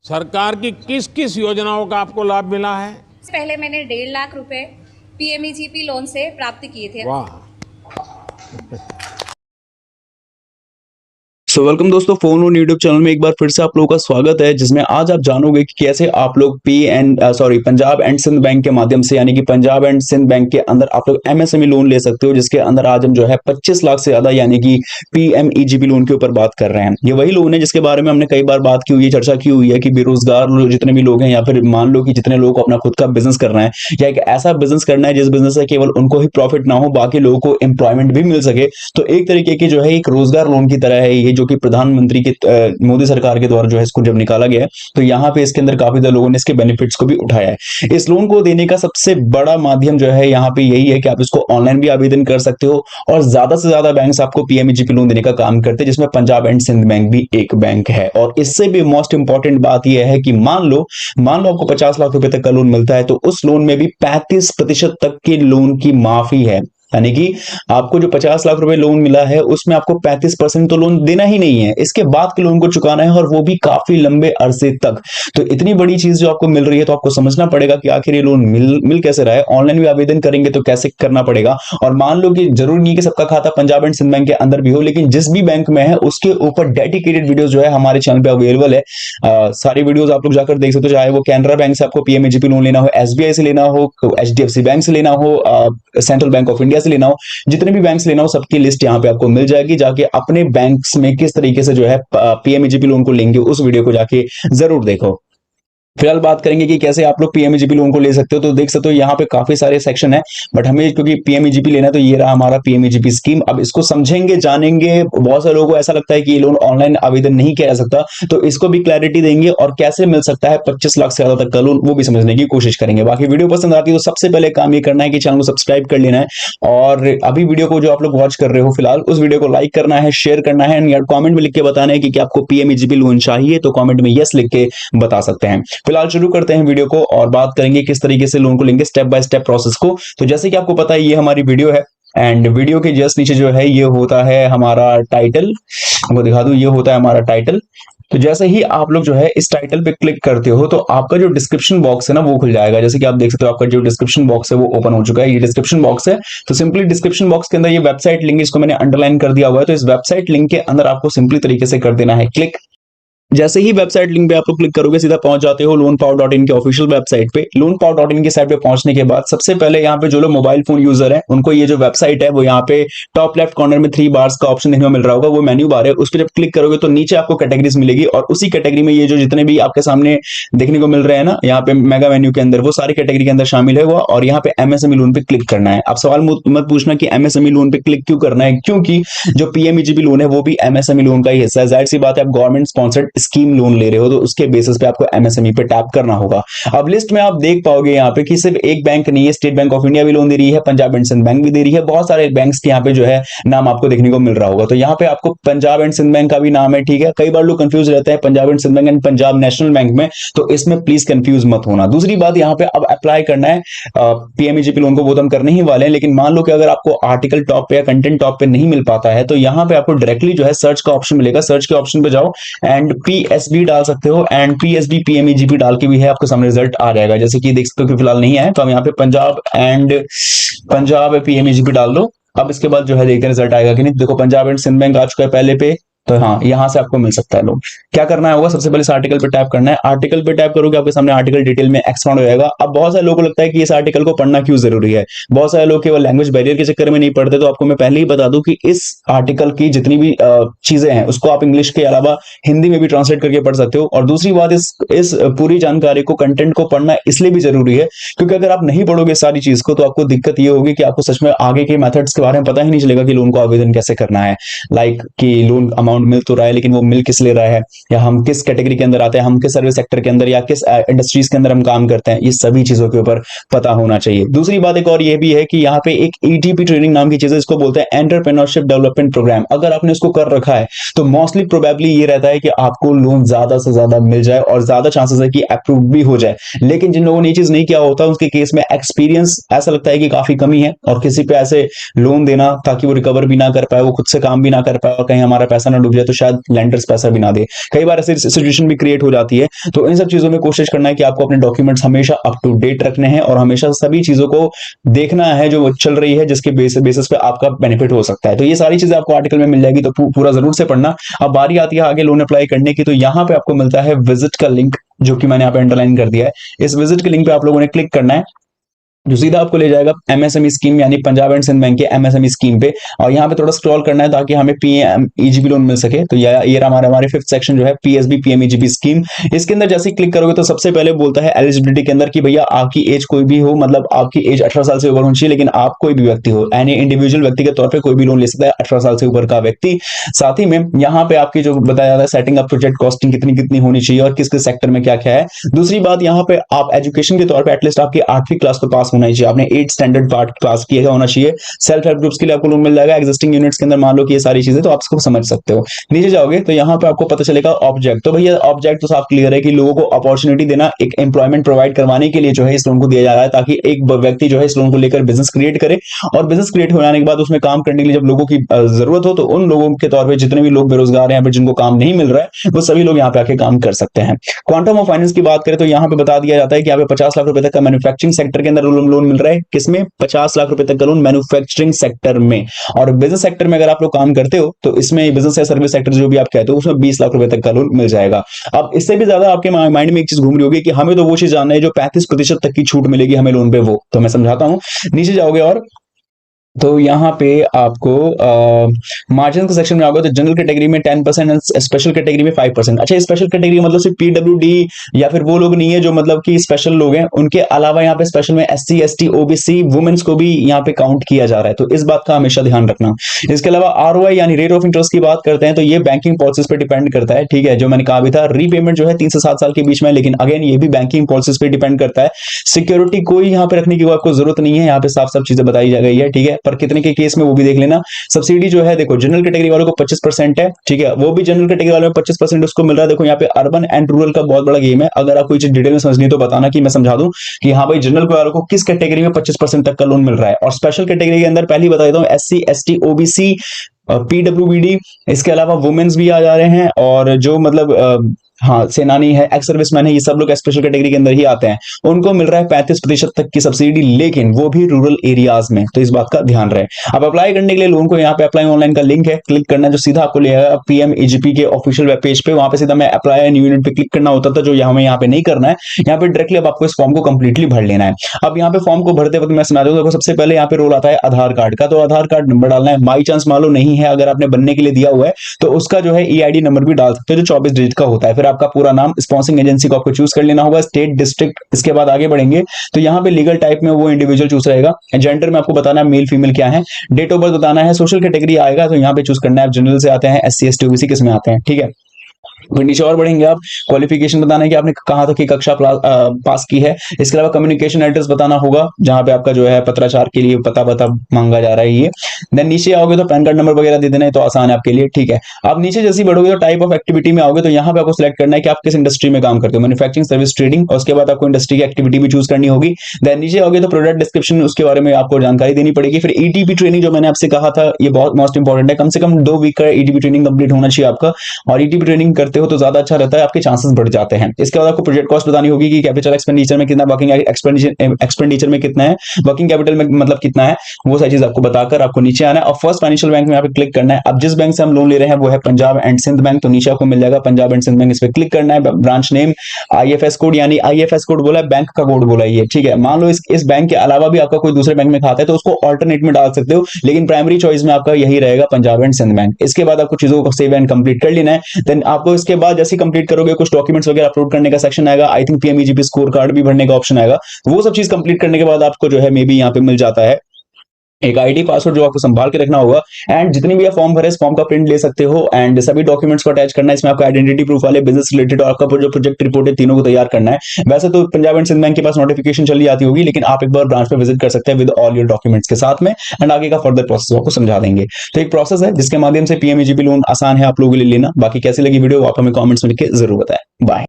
सरकार की किस किस योजनाओं का आपको लाभ मिला है? पहले मैंने 1.5 लाख रुपए पीएमईजीपी लोन से प्राप्त किए थे। वाह। सो वेलकम दोस्तों, फोन ऑन यूट्यूब चैनल में एक बार फिर से आप लोगों का स्वागत है, जिसमें आज आप जानोगे कि कैसे आप लोग पंजाब एंड सिंध बैंक के माध्यम से, यानी कि पंजाब एंड सिंध बैंक के अंदर आप लोग एमएसएमई लोन ले सकते हो, जिसके अंदर आज हम जो है 25 लाख से ज्यादा यानी कि पीएमईजीपी लोन के ऊपर बात कर रहे हैं। ये वही लोन है जिसके बारे में हमने कई बार बात की हुई है, चर्चा की हुई है कि बेरोजगार जितने भी लोग हैं, या फिर मान लो कि जितने लोग को अपना खुद का बिजनेस करना है, या एक ऐसा बिजनेस करना है जिस बिजनेस से केवल उनको ही प्रॉफिट ना हो, बाकी लोगों को एम्प्लॉयमेंट भी मिल सके, तो एक तरीके की जो है एक रोजगार लोन की तरह है ये, जो कि प्रधानमंत्री मोदी सरकार के द्वारा जो है इसको जब निकाला गया है, तो यहाँ पे इसके अंदर काफी ज्यादा लोगों ने इसके बेनिफिट्स को भी उठाया है। इस लोन को देने का सबसे बड़ा माध्यम जो है यहाँ पे यही है कि आप इसको ऑनलाइन भी आवेदन कर सकते हो, और ज्यादा से ज्यादा बैंक्स आपको पीएमईजीपी लोन देने का काम करते हैं, जिसमें पंजाब एंड सिंध बैंक भी एक बैंक है। और इससे भी मोस्ट इंपॉर्टेंट बात यह है कि मान लो आपको 50 लाख रुपए तक का लोन मिलता है, तो उस लोन में भी 35% तक के लोन की माफी है, यानी कि आपको जो 50 लाख रुपए लोन मिला है उसमें आपको 35% तो लोन देना ही नहीं है, इसके बाद के लोन को चुकाना है, और वो भी काफी लंबे अरसे तक। तो इतनी बड़ी चीज जो आपको मिल रही है, तो आपको समझना पड़ेगा कि आखिर ये लोन मिल कैसे रहा है। ऑनलाइन भी आवेदन करेंगे तो कैसे करना पड़ेगा, और मान लो कि जरूरी नहीं कि सबका खाता पंजाब एंड सिंध बैंक के अंदर भी हो, लेकिन जिस भी बैंक में है उसके ऊपर डेडिकेटेड वीडियो जो है हमारे चैनल पे अवेलेबल है। सारी वीडियोस आप लोग जाकर देख सकते हो, चाहे वो कैनरा बैंक से आपको पीएमईजीपी लोन लेना हो, एसबीआई से लेना हो, एचडीएफसी बैंक से लेना हो, सेंट्रल बैंक ऑफ इंडिया से लेना हो, जितने भी बैंक्स लेना हो सबकी लिस्ट यहाँ पे आपको मिल जाएगी। जाके अपने बैंक्स में किस तरीके से जो है पीएमईजीपी लोन को लेंगे, उस वीडियो को जाके जरूर देखो। फिलहाल बात करेंगे कि कैसे आप लोग पीएमईजीपी लोन को ले सकते हो। तो देख सकते हो यहाँ पे काफी सारे सेक्शन है, बट हमें क्योंकि पीएमईजीपी लेना है तो ये रहा हमारा पीएमईजीपी स्कीम। अब इसको समझेंगे, जानेंगे। बहुत सारे लोगों को ऐसा लगता है कि ये लोन ऑनलाइन आवेदन नहीं किया जा सकता, तो इसको भी क्लैरिटी देंगे, और कैसे मिल सकता है 25 लाख से ज्यादा तक का लोन, वो भी समझने की कोशिश करेंगे। बाकी वीडियो पसंद आती है तो सबसे पहले काम ये करना है कि चैनल को सब्सक्राइब कर लेना है, और अभी वीडियो को जो आप लोग वॉच कर रहे हो फिलहाल, उस वीडियो को लाइक करना है, शेयर करना है, या कॉमेंट में लिख के बताना है कि आपको पीएमईजीपी लोन चाहिए, तो कॉमेंट में यस लिख के बता सकते हैं। फिलहाल शुरू करते हैं वीडियो को, और बात करेंगे किस तरीके से लोन को लेंगे, स्टेप बाय स्टेप प्रोसेस को। तो जैसे कि आपको पता है ये हमारी वीडियो है, एंड वीडियो के जस्ट नीचे जो है ये होता है हमारा टाइटल। आपको दिखा दूं, ये होता है हमारा टाइटल। तो जैसे ही आप लोग जो है इस टाइटल पे क्लिक करते हो, तो आपका जो डिस्क्रिप्शन बॉक्स है ना वो खुल जाएगा। जैसे कि आप देख सकते हो आपका जो डिस्क्रिप्शन बॉक्स है वो ओपन हो चुका है। ये डिस्क्रिप्शन बॉक्स है, तो सिंपली डिस्क्रिप्शन बॉक्स के अंदर ये वेबसाइट लिंक, इसको मैंने अंडरलाइन कर दिया हुआ है, तो इस वेबसाइट लिंक के अंदर आपको सिंपली तरीके से कर देना है क्लिक। जैसे ही वेबसाइट लिंक पे आप लोग क्लिक करोगे, सीधा पहुंच जाते हो loanpower.in के ऑफिशियल वेबसाइट पे। loanpower.in की साइट पे पहुंचने के बाद सबसे पहले यहाँ पे जो लोग मोबाइल फोन यूजर है उनको ये जो वेबसाइट है वो यहाँ पे टॉप लेफ्ट कॉर्नर में 3 बार्स का ऑप्शन देखने को मिल रहा होगा, वो मेन्यू बार है। उस पर जब क्लिक करोगे तो नीचे आपको कैटेगरीज मिलेगी, और उसी कैटेगरी में ये जो जितने भी आपके सामने देखने को मिल रहे हैं ना यहाँ पे मेगा मेन्यू के अंदर, वो सारी कैटेगरी के अंदर शामिल है वो। और यहाँ पे एमएसएमई लोन पे क्लिक करना है। आप सवाल मत पूछना कि एमएसएमई लोन पे क्लिक क्यों करना है, क्योंकि जो पीएमईजीपी लोन है वो भी एमएसएमई लोन का ही हिस्सा है। जाहिर सी बात है, आप गवर्नमेंट स्पॉन्सर्ड स्कीम लोन ले रहे हो, तो उसके बेसिस पे आपको एमएसएमई पे टैप करना होगा। अब लिस्ट में आप देख पाओगे यहाँ पे कि सिर्फ एक बैंक नहीं है, स्टेट बैंक ऑफ इंडिया भी लोन दे रही है, पंजाब एंड सिंध बैंक भी दे रही है, बहुत सारे बैंक्स के यहाँ पे जो है नाम आपको देखने को मिल रहा होगा। तो यहाँ पे आपको पंजाब एंड सिंध बैंक का भी नाम है, ठीक है। कई बार लोग कंफ्यूज रहते हैं Punjab and Sindh bank and Punjab national bank में, तो इसमें प्लीज कंफ्यूज मत होना। दूसरी बात, यहाँ पे अब अप्लाई करना है पीएमईजीपी लोन को, वो तो हम करने ही वाले हैं, लेकिन मान लो कि अगर आपको आर्टिकल टॉप पे या कंटेंट टॉप पे नहीं मिल पाता है, तो यहाँ पे आपको डायरेक्टली जो है सर्च का ऑप्शन मिलेगा। सर्च के ऑप्शन पे जाओ एंड पीएसबी डाल सकते हो, एंड पीएसबी पीएमईजीपी डाल के भी है, आपके सामने रिजल्ट आ जाएगा। जैसे कि देख सकते हो कि फिलहाल नहीं है, तो हम यहाँ पे पंजाब पीएमईजीपी डाल दो। अब इसके बाद जो है देखते हैं रिजल्ट आएगा कि नहीं। देखो पंजाब एंड सिंध बैंक आ चुका है पहले पे, तो हाँ यहां से आपको मिल सकता है लोन। क्या करना होगा, सबसे पहले इस आर्टिकल पे टैप करना है। आर्टिकल पे टैप करोगे आपके सामने आर्टिकल डिटेल में एक्सपांड हो जाएगा। अब बहुत सारे लोगों को लगता है कि इस आर्टिकल को पढ़ना क्यों जरूरी है, बहुत सारे लोग केवल लैंग्वेज बैरियर के चक्कर में नहीं पढ़ते। तो आपको मैं पहले ही बता दूं कि इस आर्टिकल की जितनी भी चीजें हैं उसको आप इंग्लिश के अलावा हिंदी में भी ट्रांसलेट करके पढ़ सकते हो। और दूसरी बात, इस पूरी जानकारी को, कंटेंट को पढ़ना इसलिए भी जरूरी है क्योंकि अगर आप नहीं पढ़ोगे सारी चीज को, तो आपको दिक्कत ये होगी कि आपको सच में आगे के मेथड्स के बारे में पता ही नहीं चलेगा कि लोन को आवेदन कैसे करना है। लाइक कि लोन अमाउंट मिल तो रहा है, लेकिन वो मिल किस ले रहा है, या हम किस कैटेगरी के अंदर आते हैं, हम किस सर्विस सेक्टर के अंदर या किस इंडस्ट्रीज के अंदर हम काम करते हैं, ये सभी चीजों के ऊपर पता होना चाहिए। दूसरी बात एक और ये भी है कि यहाँ पे एक ईटीपी ट्रेनिंग नाम की चीज है, इसको बोलते हैं एंटरप्रेन्योरशिप डेवलपमेंट प्रोग्राम। अगर आपने इसको कर रखा है तो मोस्टली प्रोबेबली ये रहता है कि आपको लोन ज्यादा से ज्यादा मिल जाए, और ज्यादा चांसेस है कि अप्रूव भी हो जाए। लेकिन जिन लोगों ने ये चीज नहीं किया होता उसके केस में एक्सपीरियंस ऐसा लगता है कि काफी कमी है, और किसी पे ऐसे लोन देना ताकि वो रिकवर भी ना कर पाए, वो खुद से काम भी ना कर पाए, और कहीं हमारा पैसा ना डूब जाए तो शायद लैंडर्स पैसा भी ना दे, कई बार ऐसी सिचुएशन भी क्रिएट हो जाती है। तो इन सब चीजों में कोशिश करना है कि आपको अपने डॉक्यूमेंट्स हमेशा अप टू डेट रखने हैं और हमेशा सभी चीजों को देखना है जो चल रही है, जिसके बेसिस पे आपका बेनिफिट हो सकता है। तो ये सारी चीजें आपको आर्टिकल में मिल जाएगी, तो पूरा जरूर से पढ़ना। अब बारी आती है आगे लोन अप्लाई करने की, तो यहाँ पे आपको मिलता है विजिट का लिंक, जो कि मैंने यहाँ पे अंडरलाइन कर दिया है। इस विजिट के लिंक पे आप लोगों ने क्लिक करना है, जो सीधा आपको ले जाएगा एमएसएमई स्कीम यानी पंजाब एंड सिंध बैंक के एमएसएमई स्कीम पे, और यहाँ पे थोड़ा स्क्रॉल करना है ताकि हमें पीएमईजीपी लोन मिल सके। तो ये हमारे फिफ्थ सेक्शन जो है पीएसबी पीएमईजीपी स्कीम, इसके अंदर जैसे क्लिक करोगे तो सबसे पहले बोलता है एलिजिबिलिटी के अंदर कि भैया आपकी एज कोई भी हो, मतलब आपकी एज 18 साल से ऊपर होनी चाहिए, लेकिन आप कोई भी व्यक्ति हो, एनी इंडिविजुअल व्यक्ति के तौर पर कोई भी लोन ले सकता है 18 साल से ऊपर का व्यक्ति। साथ ही में यहाँ पे आपकी जो बताया जाता है सेटिंग अप प्रोजेक्ट कॉस्टिंग कितनी होनी चाहिए और किस किस सेक्टर में क्या क्या है। दूसरी बात, यहाँ पे आप एजुकेशन के तौर पर एटलीस्ट आपकी 8वीं क्लास तो पास होना ही चाहिए, आपने 8 स्टैंडर्ड पार्ट क्लास किया होना चाहिए। सेल्फ हेल्प ग्रुप्स के लिए आपको लोन मिल जाएगा एग्जिस्टिंग यूनिट्स के अंदर, मान लो कि ये सारी चीजें तो आप इसको समझ सकते हो। नीचे जाओगे तो यहाँ पे आपको पता चलेगा ऑब्जेक्ट, तो भैया ऑब्जेक्ट तो साफ क्लियर है कि लोगों को अपॉर्चुनिटी देना, एक एम्प्लॉयमेंट प्रोवाइड करवाने के लिए जो है इस लोन को दिया जा रहा है, ताकि एक व्यक्ति जो है इस लोन को लेकर बिजनेस क्रिएट करे, और बिजनेस क्रिएट हो जाने के बाद उसमें काम करने के लिए जब लोगों की जरूरत हो तो उन लोगों के तौर पर जितने भी लोग बेरोजगार हैं, जिनको काम नहीं मिल रहा है, वो सभी लोग यहाँ पे आके काम कर सकते हैं। क्वांटम ऑफ फाइनेंस की बात करें तो यहाँ पे बता दिया जाता है कि यहाँ पे 50 लाख रुपए तक का मैन्युफैक्चरिंग सेक्टर के अंदर लोन मिल रहा है। किसमें? 50 लाख रुपए तक का लोन मैन्युफैक्चरिंग सेक्टर में। और बिजनेस सेक्टर में अगर आप लोग काम करते हो तो इसमें बिजनेस या सर्विस सेक्टर जो भी आप कहते हो उसमें 20 लाख रुपए तक का लोन मिल जाएगा। अब इससे भी ज्यादा आपके माइंड में एक चीज घूम रही होगी कि हमें तो वो चीज जानना है जो 35% तक की छूट मिलेगी हमें लोन पे, वो तो मैं समझाता हूं। नीचे जाओगे और तो यहाँ पे आपको मार्जिन के सेक्शन में आओगे तो जनरल कैटेगरी में 10% और स्पेशल कैटेगरी में 5%। अच्छा, स्पेशल कैटेगरी मतलब सिर्फ पीडब्ल्यूडी या फिर वो लोग नहीं है जो मतलब कि स्पेशल लोग हैं, उनके अलावा यहाँ पे स्पेशल में एससी एसटी ओबीसी वुमेन्स को भी यहाँ पे काउंट किया जा रहा है, तो इस बात का हमेशा ध्यान रखना। इसके अलावा आरओआई यानी रेट ऑफ इंटरेस्ट की बात करते हैं तो ये बैंकिंग पॉलिसीज पे डिपेंड करता है, ठीक है, जो मैंने कहा भी था। रीपेमेंट जो है 3 से 7 साल के बीच में, लेकिन अगेन ये भी बैंकिंग पॉलिसीज पे डिपेंड करता है। सिक्योरिटी कोई यहाँ पे रखने की आपको जरूरत नहीं है, यहाँ पे साफ साफ चीजें बताई जा गई है, ठीक है, पर कितने के केस में वो भी देख लेना। सब्सिडी जो है देखो जनरल कैटेगरी वालों को 25% है, ठीक है, वो भी जनरल कैटेगरी वालों में 25% उसको मिल रहा है। देखो यहाँ पे अर्बन एंड रूरल का बहुत बड़ा गेम है, अगर आपको चीज डिटेल में समझनी है तो बताना कि मैं समझा दूं कि हाँ भाई जनरल वालों को किस कैटेगरी में 25% तक का लोन मिल रहा है। और स्पेशल कैटेगरी के अंदर पहले ही बता देता हूं एससी एसटी ओबीसी पीडब्ल्यूबीडी, इसके अलावा वुमेन्स भी आ जा रहे हैं, और जो मतलब हाँ सेनानी है, एक्स सर्विसमैन है, ये सब लोग स्पेशल कैटेगरी के अंदर ही आते हैं। उनको मिल रहा है 35% तक की सब्सिडी, लेकिन वो भी रूरल एरियाज में, तो इस बात का ध्यान रहे। अब अप्लाई करने के लिए लोन को यहाँ पे अप्लाई ऑनलाइन का लिंक है, क्लिक करना, जो सीधा आपको ले आएगा पीएमईजीपी के ऑफिशियल वेब पेज पे। वहां पे सीधा मैं अप्लाई न्यू यूनिट पे क्लिक करना होता था, जो हमें यहाँ पे नहीं करना है। यहाँ पे डायरेक्टली अब आपको इस फॉर्म को कंप्लीटली भर लेना है। अब यहाँ पे फॉर्म को भरते वक्त मैं सुना दूं, देखो सबसे पहले यहाँ पे रोल आता है आधार कार्ड का, तो आधार कार्ड नंबर डालना है। बाई चांस मान लो नहीं है, अगर आपने बनने के लिए दिया हुआ है तो उसका जो है ईआईडी नंबर भी डाल सकते हो, जो 24 डिजिट का होता है। फिर आपका पूरा नाम, स्पॉन्सरिंग एजेंसी को आपको चूज कर लेना होगा, स्टेट, डिस्ट्रिक्ट। इसके बाद आगे बढ़ेंगे तो यहाँ पे लीगल टाइप में वो इंडिविजुअल चूज रहेगा। जेंडर में आपको बताना है मेल फीमेल क्या है, डेट ऑफ बर्थ बताना है। सोशल कैटेगरी आएगा तो यहाँ पे चूज करना है जनरल से आते हैं, एससी एसटी ओबीसी किस में आते हैं, ठीक है। फिर नीचे और बढ़ेंगे आप, क्वालिफिकेशन बताना है कि आपने कहां तक की कक्षा पास की है। इसके अलावा कम्युनिकेशन एड्रेस बताना होगा, जहां पे आपका जो है पत्राचार के लिए पता मांगा जा रहा है ये। देन नीचे आओगे तो पैन कार्ड नंबर वगैरह दे देना है, तो आसान है आपके लिए, ठीक है। आप नीचे जैसे बढ़ोगे तो टाइप ऑफ एक्टिविटी में आओगे तो यहाँ पे आपको सिलेक्ट करना है कि आप किस इंडस्ट्री में काम करते हो, मैन्युफैक्चरिंग, सर्विस, ट्रेडिंग, और उसके बाद आपको इंडस्ट्री की एक्टिविटी भी चूज करनी होगी। देन नीचे आओगे तो प्रोडक्ट डिस्क्रिप्शन, उसके बारे में आपको जानकारी देनी पड़ेगी। फिर ईटीपी ट्रेनिंग, जो मैंने आपसे कहा था, ये बहुत मोस्ट इंपॉर्टेंट है, कम से कम 2 वीक का ईटीपी ट्रेनिंग कंप्लीट होना चाहिए आपका, और ईटीपी ट्रेनिंग करते हो तो ज्यादा अच्छा रहता है, आपके चांसेस बढ़ जाते हैं। इसके बाद आपको प्रोजेक्ट कॉस्ट बतानी होगी कि कैपिटल एक्सपेंडिचर में कितना, वर्किंग एक्सपेंडिचर में कितना है, वर्किंग कैपिटल में मतलब कितना है, वो सारी चीज आपको बताकर आपको नीचे आना है। और फर्स्ट फाइनेंशियल बैंक में यहाँ पे क्लिक करना है। अब जिस बैंक से हम लोन ले रहे हैं वो है पंजाब एंड सिंध बैंक, तो नीचे आपको मिल जाएगा पंजाब एंड सिंध बैंक, इस पे क्लिक करना है। ब्रांच नेम, आईएफएस कोड, यानी आईएफएस कोड बोला है, बैंक का कोड बोला है ये, ठीक है। मान लो इस बैंक के अलावा भी आपका कोई दूसरे बैंक में खाता है तो उसको ऑल्टरनेट में डाल सकते हो, लेकिन प्राइमरी चॉइस में आपका यही रहेगा पंजाब एंड सिंध बैंक। इसके बाद आपको चीजों को सेव एंड कंप्लीट कर लेना है। देन आपको इसके बाद जैसे कंप्लीट करोगे कुछ डॉक्यूमेंट्स वगैरह अपलोड करने का सेक्शन आएगा, I think PMEGP score card भी भरने का ऑप्शन आएगा। वो सब चीज कंप्लीट करने के बाद आपको जो है मे बी यहाँ पे मिल जाता है एक आईडी पासवर्ड, जो आपको संभाल के रखना होगा। एंड जितनी भी आप फॉर्म भरे, इस फॉर्म का प्रिंट ले सकते हो, एंड सभी डॉक्यूमेंट्स को अटैच करना है। इसमें आपका आइडेंटिटी प्रूफ वाले, बिजनेस रिलेटेड और आपका जो प्रोजेक्ट रिपोर्ट है, तीनों को तैयार करना है। वैसे तो पंजाब एंड सिंध बैंक के पास नोटिफिकेशन चली आती होगी, लेकिन आप एक बार ब्रांच पे विजिट कर सकते हैं विद ऑल योर डॉक्यूमेंट्स के साथ में, एंड आगे का फर्दर प्रोसेस आपको समझा देंगे। तो एक प्रोसेस है जिसके माध्यम से पीएमईजीपी लोन आसान है आप लोगों के लिए लेना। बाकी कैसी लगी वीडियो आप हमें कॉमेंट्स में लिख के जरूर बताएं। बाय।